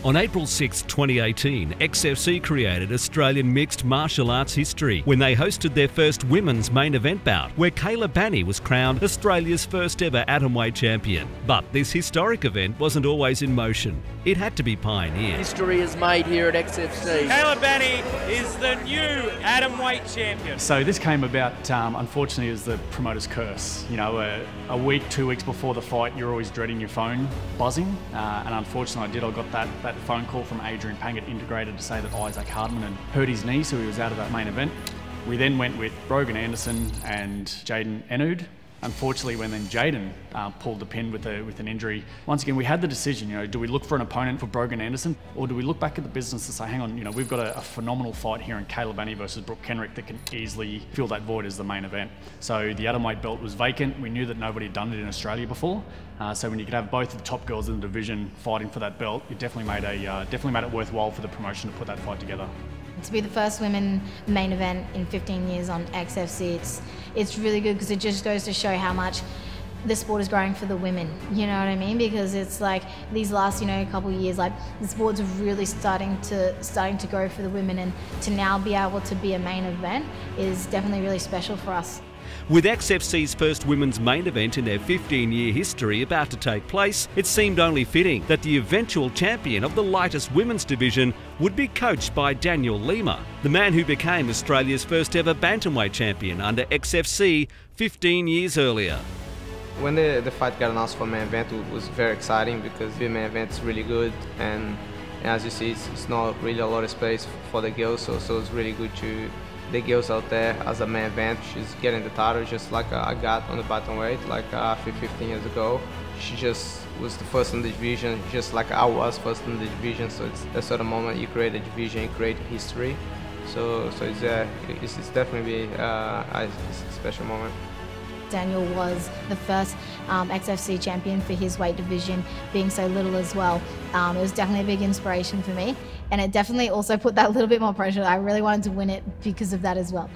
On April 6, 2018, XFC created Australian mixed martial arts history when they hosted their first women's main event bout, where Kaela Banney was crowned Australia's first ever Atomweight champion. But this historic event wasn't always in motion. It had to be pioneered. History is made here at XFC. Kaela Banney is the new Atomweight champion. So this came about, unfortunately, as the promoter's curse. You know, a week, 2 weeks before the fight, you're always dreading your phone buzzing, and unfortunately I got that phone call from Adrian Panget Integrated to say that Isaac Hardman had hurt his knee, so he was out of that main event. We then went with Brogan Anderson and Jaden Enud. Unfortunately, when then Jaden pulled the pin with an injury, once again we had the decision, you know, do we look for an opponent for Brogan Anderson, or do we look back at the business and say, hang on, you know, we've got a phenomenal fight here in Kaela Banney versus Brooke Kenrick that can easily fill that void as the main event. So the Atomweight belt was vacant. We knew that nobody had done it in Australia before. So when you could have both of the top girls in the division fighting for that belt, it definitely made it worthwhile for the promotion to put that fight together. To be the first women main event in 15 years on XFC, it's really good because it just goes to show how much the sport is growing for the women, you know what I mean? Because it's like these last, you know, couple of years, like the sport's really starting to grow for the women, and to now be able to be a main event is definitely really special for us. With XFC's first women's main event in their 15-year history about to take place, it seemed only fitting that the eventual champion of the lightest women's division would be coached by Daniel Lima, the man who became Australia's first ever bantamweight champion under XFC 15 years earlier. When the fight got announced for main event, it was very exciting because the main event is really good, and as you see, it's not really a lot of space for the girls, so it's really good to the girls out there as a main event. She's getting the title just like I got on the bantamweight like 15 years ago. She just was the first in the division, just like I was first in the division. So it's that sort of moment you create a division, you create history. So it's definitely a special moment. Daniel was the first XFC champion for his weight division, being so little as well. It was definitely a big inspiration for me, and it definitely also put that little bit more pressure. I really wanted to win it because of that as well.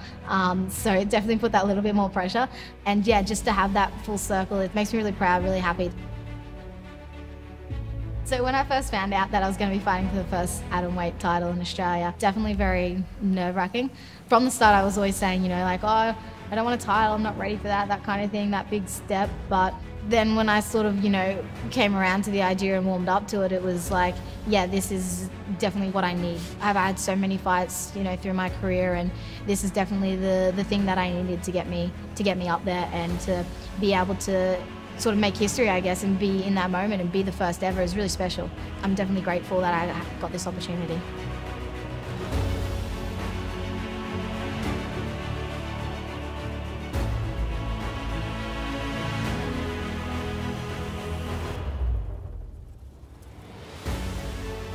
So it definitely put that little bit more pressure. And yeah, just to have that full circle, it makes me really proud, really happy. So when I first found out that I was going to be fighting for the first atomweight title in Australia, definitely very nerve-wracking. From the start, I was always saying, you know, like, oh, I don't want a title, I'm not ready for that kind of thing, that big step. But then when I sort of, you know, came around to the idea and warmed up to it, it was like, yeah, this is definitely what I need. I've had so many fights, you know, through my career, and this is definitely the thing that I needed to get me up there and to be able to sort of make history, I guess, and be in that moment and be the first ever is really special. I'm definitely grateful that I got this opportunity.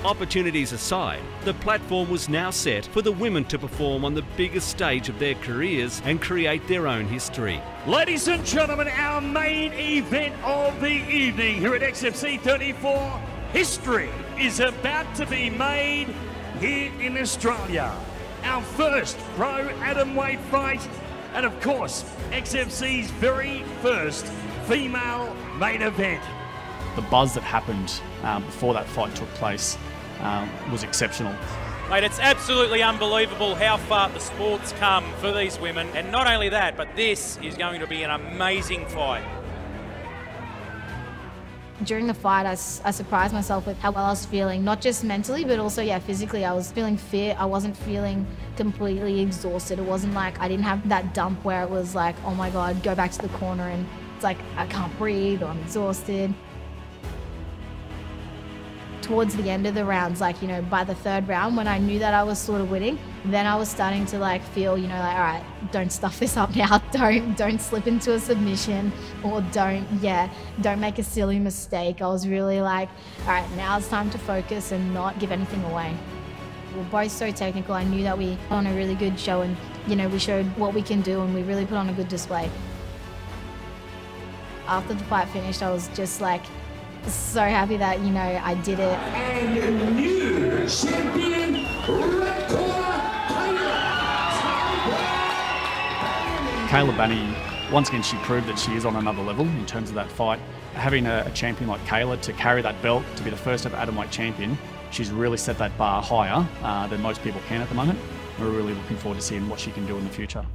Opportunities aside, the platform was now set for the women to perform on the biggest stage of their careers and create their own history. Ladies and gentlemen, our main event of the evening here at XFC 34, history is about to be made here in Australia. Our first pro atomweight fight, and of course, XFC's very first female main event. The buzz that happened before that fight took place was exceptional. Mate, it's absolutely unbelievable how far the sport's come for these women. And not only that, but this is going to be an amazing fight. During the fight, I surprised myself with how well I was feeling, not just mentally, but also, yeah, physically. I was feeling fit. I wasn't feeling completely exhausted. It wasn't like I didn't have that dump where it was like, oh my God, go back to the corner and it's like I can't breathe or I'm exhausted. Towards the end of the rounds, like, you know, by the third round, when I knew that I was sort of winning, then I was starting to like feel, you know, like, all right, don't stuff this up now, don't slip into a submission, or don't make a silly mistake. I was really like, all right, now it's time to focus and not give anything away. We're both so technical. I knew that we put on a really good show, and, you know, we showed what we can do, and we really put on a good display. After the fight finished, I was just like, so happy that, you know, I did it. And new champion, red corner, Kaela Banney, once again, she proved that she is on another level in terms of that fight. Having a champion like Kaela to carry that belt, to be the first ever Atomweight champion, she's really set that bar higher than most people can at the moment. We're really looking forward to seeing what she can do in the future.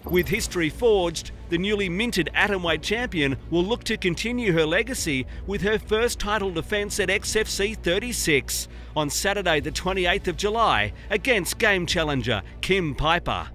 With history forged, the newly minted Atomweight champion will look to continue her legacy with her first title defence at XFC 36 on Saturday the 28th of July against game challenger Kim Piper.